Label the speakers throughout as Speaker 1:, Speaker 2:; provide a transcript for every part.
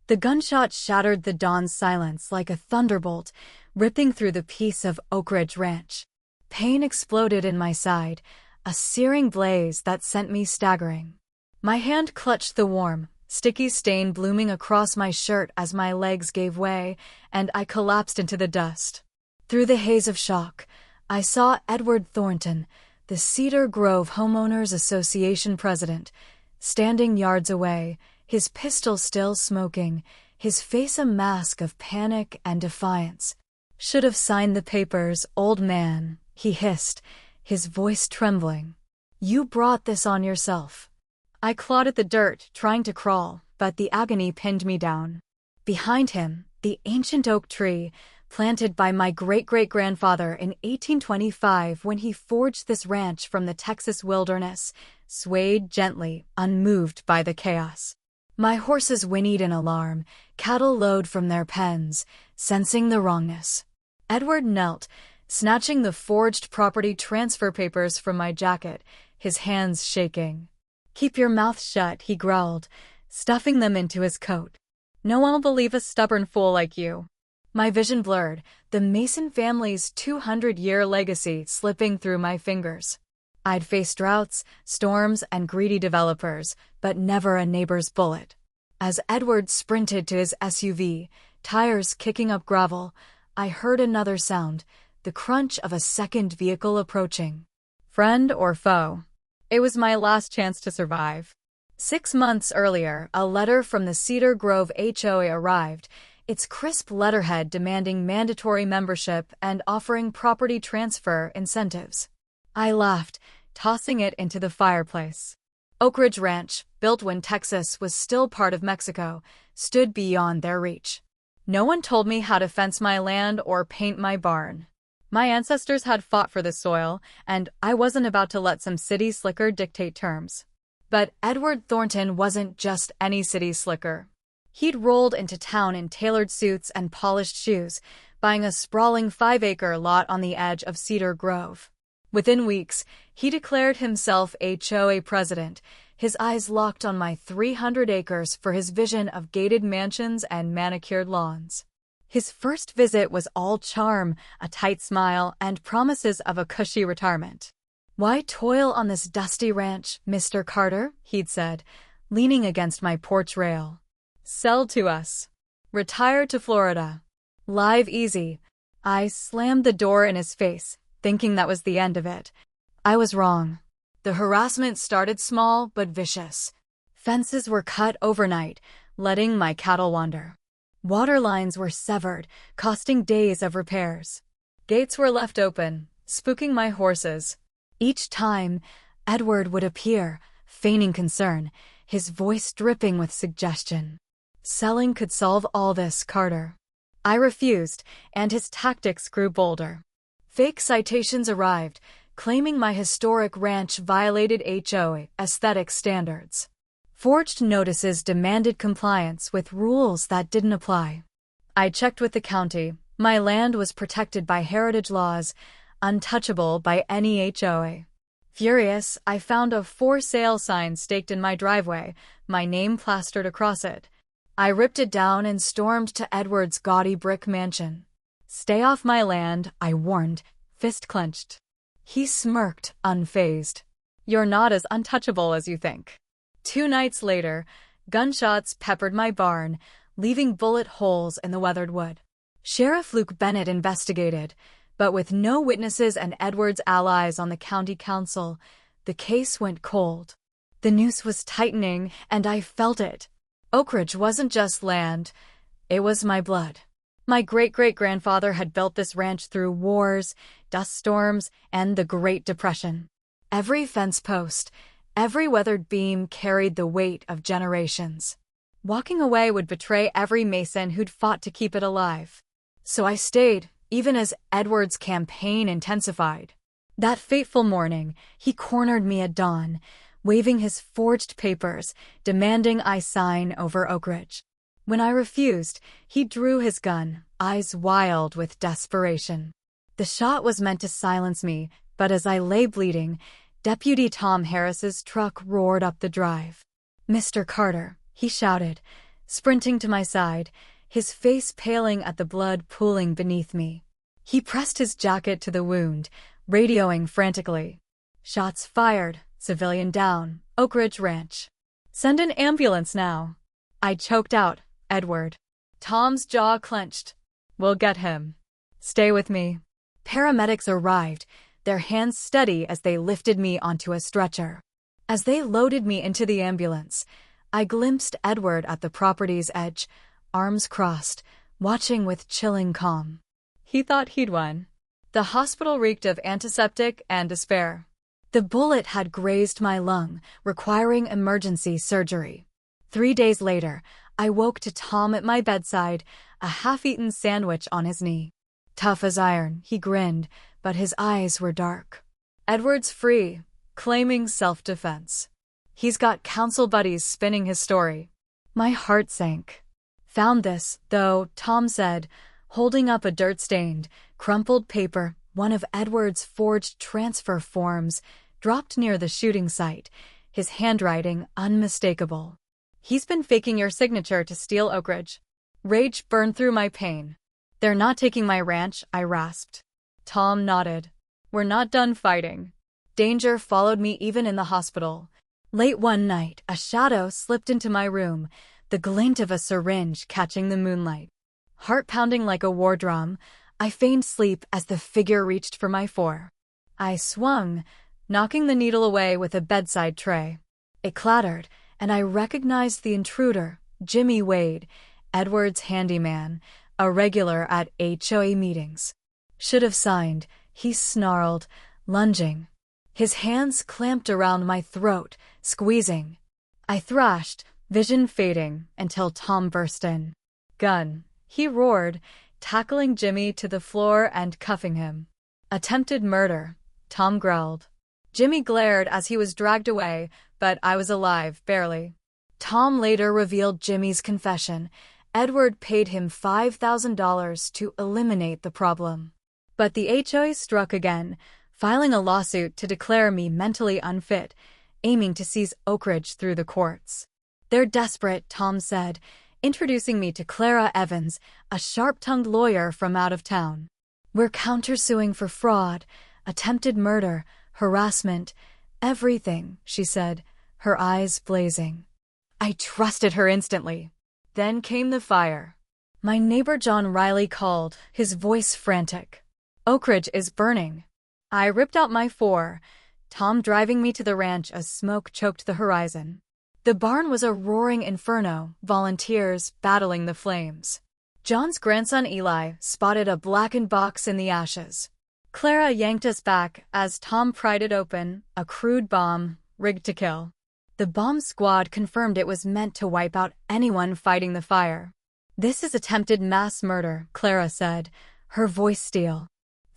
Speaker 1: The gunshot shattered the dawn's silence like a thunderbolt, ripping through the peace of Oak Ridge Ranch. Pain exploded in my side, a searing blaze that sent me staggering. My hand clutched the warm, sticky stain blooming across my shirt as my legs gave way, and I collapsed into the dust. Through the haze of shock, I saw Edward Thornton, the Cedar Grove Homeowners Association president, standing yards away, his pistol still smoking, his face a mask of panic and defiance. "Should have signed the papers, old man," he hissed, his voice trembling. "You brought this on yourself." I clawed at the dirt, trying to crawl, but the agony pinned me down. Behind him, the ancient oak tree, planted by my great-great-grandfather in 1825 when he forged this ranch from the Texas wilderness, swayed gently, unmoved by the chaos. My horses whinnied in alarm, cattle lowed from their pens, sensing the wrongness. Edward knelt, snatching the forged property transfer papers from my jacket, his hands shaking. "Keep your mouth shut," he growled, stuffing them into his coat. "No one will believe a stubborn fool like you." My vision blurred, the Mason family's 200-year legacy slipping through my fingers. I'd faced droughts, storms, and greedy developers, but never a neighbor's bullet. As Edward sprinted to his SUV, tires kicking up gravel, I heard another sound, the crunch of a second vehicle approaching. Friend or foe? It was my last chance to survive. 6 months earlier, a letter from the Cedar Grove HOA arrived, its crisp letterhead demanding mandatory membership and offering property transfer incentives. I laughed, tossing it into the fireplace. Oak Ridge Ranch, built when Texas was still part of Mexico, stood beyond their reach. No one told me how to fence my land or paint my barn. My ancestors had fought for this soil, and I wasn't about to let some city slicker dictate terms. But Edward Thornton wasn't just any city slicker. He'd rolled into town in tailored suits and polished shoes, buying a sprawling 5-acre lot on the edge of Cedar Grove. Within weeks, he declared himself HOA president, his eyes locked on my 300 acres for his vision of gated mansions and manicured lawns. His first visit was all charm, a tight smile, and promises of a cushy retirement. "Why toil on this dusty ranch, Mr. Carter?" he'd said, leaning against my porch rail. "Sell to us. Retire to Florida. Live easy." I slammed the door in his face, thinking that was the end of it. I was wrong. The harassment started small but vicious. Fences were cut overnight, letting my cattle wander. Water lines were severed, costing days of repairs. Gates were left open, spooking my horses. Each time, Edward would appear, feigning concern, his voice dripping with suggestion. "Selling could solve all this, Carter." I refused, and his tactics grew bolder. Fake citations arrived, claiming my historic ranch violated HOA aesthetic standards. Forged notices demanded compliance with rules that didn't apply. I checked with the county. My land was protected by heritage laws, untouchable by any HOA. Furious, I found a for sale sign staked in my driveway, my name plastered across it. I ripped it down and stormed to Edward's gaudy brick mansion. "Stay off my land," I warned, fist clenched. He smirked, unfazed. "You're not as untouchable as you think." 2 nights later, gunshots peppered my barn, leaving bullet holes in the weathered wood. Sheriff Luke Bennett investigated, but with no witnesses and Edward's allies on the county council, the case went cold. The noose was tightening, and I felt it. Oak Ridge wasn't just land, it was my blood. My great-great-grandfather had built this ranch through wars, dust storms, and the Great Depression. Every fence post, every weathered beam carried the weight of generations. Walking away would betray every Mason who'd fought to keep it alive. So I stayed, even as Edward's campaign intensified. That fateful morning, he cornered me at dawn, waving his forged papers, demanding I sign over Oak Ridge. When I refused, he drew his gun, eyes wild with desperation. The shot was meant to silence me, but as I lay bleeding, Deputy Tom Harris's truck roared up the drive. "Mr. Carter," he shouted, sprinting to my side, his face paling at the blood pooling beneath me. He pressed his jacket to the wound, radioing frantically. Shots fired, civilian down, Oak Ridge Ranch. Send an ambulance now. I choked out, Edward. Tom's jaw clenched. We'll get him. Stay with me. Paramedics arrived, their hands steady as they lifted me onto a stretcher. As they loaded me into the ambulance, I glimpsed Edward at the property's edge, arms crossed, watching with chilling calm. He thought he'd won. The hospital reeked of antiseptic and despair. The bullet had grazed my lung, requiring emergency surgery. 3 days later, I woke to Tom at my bedside, a half-eaten sandwich on his knee. Tough as iron, he grinned, but his eyes were dark. Edward's free, claiming self-defense. He's got counsel buddies spinning his story. My heart sank. Found this, though, Tom said, holding up a dirt-stained, crumpled paper, one of Edward's forged transfer forms, dropped near the shooting site, his handwriting unmistakable. He's been faking your signature to steal Oak Ridge. Rage burned through my pain. They're not taking my ranch, I rasped. Tom nodded. We're not done fighting. Danger followed me even in the hospital. Late one night, a shadow slipped into my room, the glint of a syringe catching the moonlight. Heart pounding like a war drum, I feigned sleep as the figure reached for my fore. I swung, knocking the needle away with a bedside tray. It clattered, and I recognized the intruder, Jimmy Wade, Edward's handyman, a regular at HOA meetings. Should have signed, he snarled, lunging. His hands clamped around my throat, squeezing. I thrashed, vision fading, until Tom burst in. Gun, he roared, tackling Jimmy to the floor and cuffing him. Attempted murder, Tom growled. Jimmy glared as he was dragged away, but I was alive, barely. Tom later revealed Jimmy's confession. Edward paid him $5,000 to eliminate the problem. But the HOA struck again, filing a lawsuit to declare me mentally unfit, aiming to seize Oak Ridge through the courts. They're desperate, Tom said, introducing me to Clara Evans, a sharp-tongued lawyer from out of town. We're countersuing for fraud, attempted murder, harassment, everything, she said, her eyes blazing. I trusted her instantly. Then came the fire. My neighbor John Riley called, his voice frantic. Oak Ridge is burning. I ripped out my four, Tom driving me to the ranch as smoke choked the horizon. The barn was a roaring inferno, volunteers battling the flames. John's grandson Eli spotted a blackened box in the ashes. Clara yanked us back as Tom pried it open, a crude bomb, rigged to kill. The bomb squad confirmed it was meant to wipe out anyone fighting the fire. This is attempted mass murder, Clara said, her voice steel.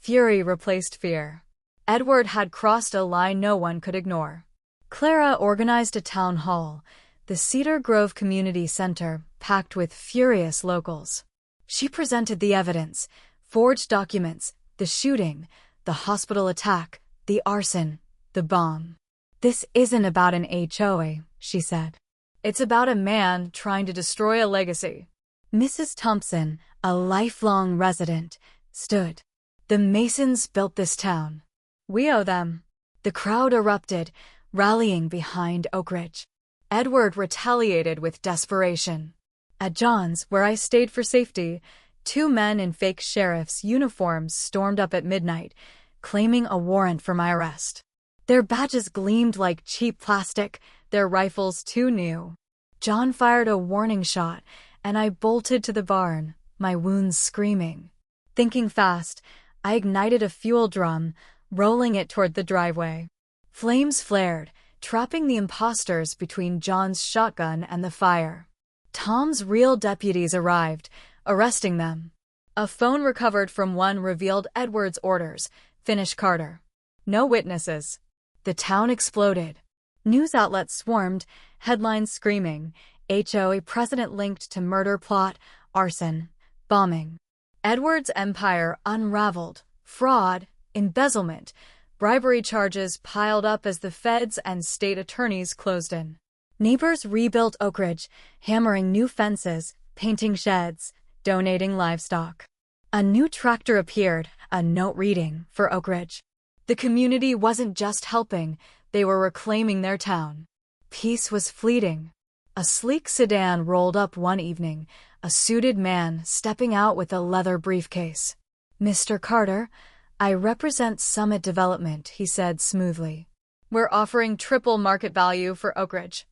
Speaker 1: Fury replaced fear. Edward had crossed a line no one could ignore. Clara organized a town hall, the Cedar Grove Community Center, packed with furious locals. She presented the evidence, forged documents, the shooting, the hospital attack, the arson, the bomb. This isn't about an HOA, she said. It's about a man trying to destroy a legacy. Mrs. Thompson, a lifelong resident, stood. The Masons built this town. We owe them. The crowd erupted, rallying behind Oak Ridge. Edward retaliated with desperation. At John's, where I stayed for safety, 2 men in fake sheriff's uniforms stormed up at midnight, claiming a warrant for my arrest. Their badges gleamed like cheap plastic, their rifles too new. John fired a warning shot, and I bolted to the barn, my wounds screaming. Thinking fast, I ignited a fuel drum, rolling it toward the driveway. Flames flared, trapping the imposters between John's shotgun and the fire. Tom's real deputies arrived, arresting them. A phone recovered from one revealed Edward's orders, finish Carter. No witnesses. The town exploded. News outlets swarmed, headlines screaming, HOA president linked to murder plot, arson, bombing. Edward's empire unraveled. Fraud, embezzlement, bribery charges piled up as the feds and state attorneys closed in. Neighbors rebuilt Oak Ridge, hammering new fences, painting sheds, donating livestock. A new tractor appeared, a note reading, for Oak Ridge. The community wasn't just helping, they were reclaiming their town. Peace was fleeting. A sleek sedan rolled up one evening, a suited man stepping out with a leather briefcase. "Mr. Carter, I represent Summit Development," he said smoothly. "We're offering triple market value for Oak Ridge."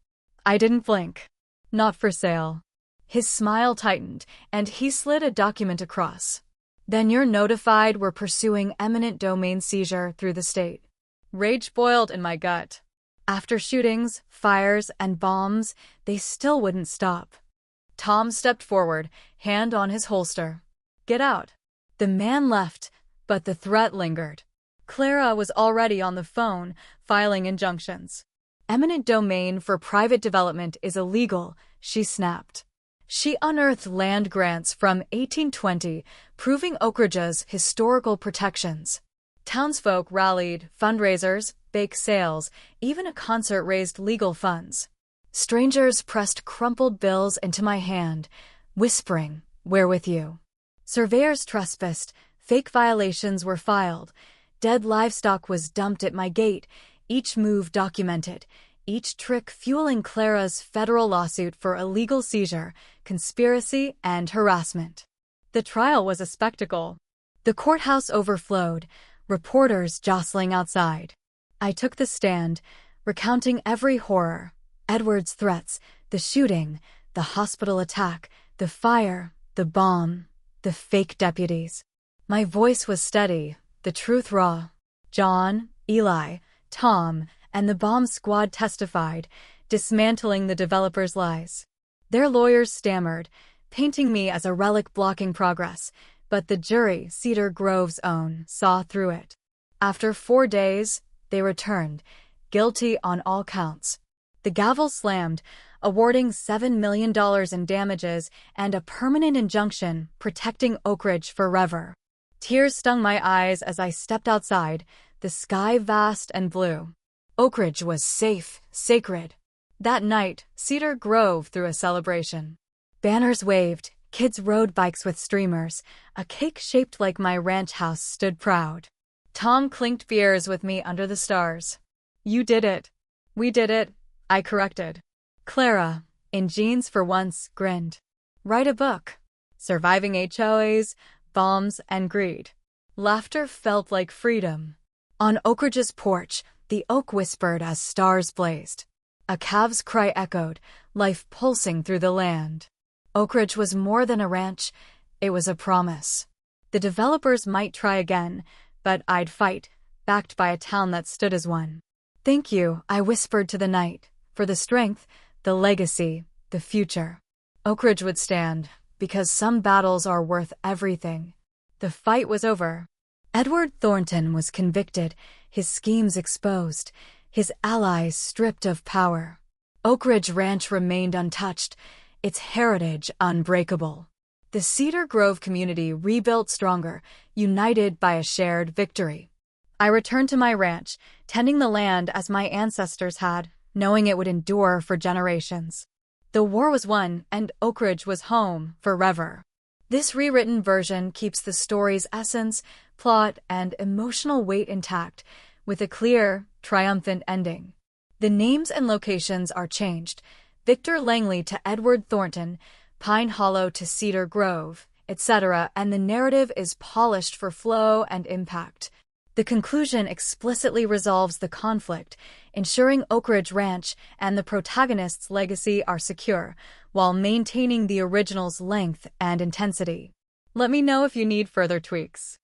Speaker 1: I didn't blink. "Not for sale." His smile tightened, and he slid a document across. "Then you're notified we're pursuing eminent domain seizure through the state." Rage boiled in my gut. After shootings, fires, and bombs, they still wouldn't stop. Tom stepped forward, hand on his holster. "Get out." The man left, but the threat lingered. Clara was already on the phone, filing injunctions. "Eminent domain for private development is illegal," she snapped. She unearthed land grants from 1820, proving Oak Ridge's historical protections. Townsfolk rallied, fundraisers, bake sales, even a concert raised legal funds. Strangers pressed crumpled bills into my hand, whispering, "We're with you." Surveyors trespassed, fake violations were filed, dead livestock was dumped at my gate, each move documented, each trick fueling Clara's federal lawsuit for illegal seizure, conspiracy, and harassment. The trial was a spectacle. The courthouse overflowed, reporters jostling outside. I took the stand, recounting every horror: Edward's threats, the shooting, the hospital attack, the fire, the bomb, the fake deputies. My voice was steady, the truth raw. John, Eli, Tom, and the bomb squad testified, dismantling the developers' lies. Their lawyers stammered, painting me as a relic blocking progress, but the jury, Cedar Grove's own, saw through it. After 4 days, they returned, guilty on all counts. The gavel slammed, awarding $7 million in damages and a permanent injunction protecting Oak Ridge forever. Tears stung my eyes as I stepped outside, the sky vast and blue. Oak Ridge was safe, sacred. That night, Cedar Grove threw a celebration. Banners waved, kids rode bikes with streamers, a cake shaped like my ranch house stood proud. Tom clinked beers with me under the stars. "You did it." "We did it," I corrected. Clara, in jeans for once, grinned. "Write a book." Surviving HOAs, bombs, and greed. Laughter felt like freedom. On Oak Ridge's porch, the oak whispered as stars blazed. A calf's cry echoed, life pulsing through the land. Oak Ridge was more than a ranch, it was a promise. The developers might try again, but I'd fight, backed by a town that stood as one. "Thank you," I whispered to the night, "for the strength, the legacy, the future." Oak Ridge would stand, because some battles are worth everything. The fight was over. Edward Thornton was convicted, his schemes exposed, his allies stripped of power. Oak Ridge Ranch remained untouched, its heritage unbreakable. The Cedar Grove community rebuilt stronger, united by a shared victory. I returned to my ranch, tending the land as my ancestors had, knowing it would endure for generations. The war was won, and Oak Ridge was home forever. This rewritten version keeps the story's essence, plot, and emotional weight intact, with a clear, triumphant ending. The names and locations are changed: Victor Langley to Edward Thornton, Pine Hollow to Cedar Grove, etc., and the narrative is polished for flow and impact. The conclusion explicitly resolves the conflict, ensuring Oak Ridge Ranch and the protagonist's legacy are secure, while maintaining the original's length and intensity. Let me know if you need further tweaks.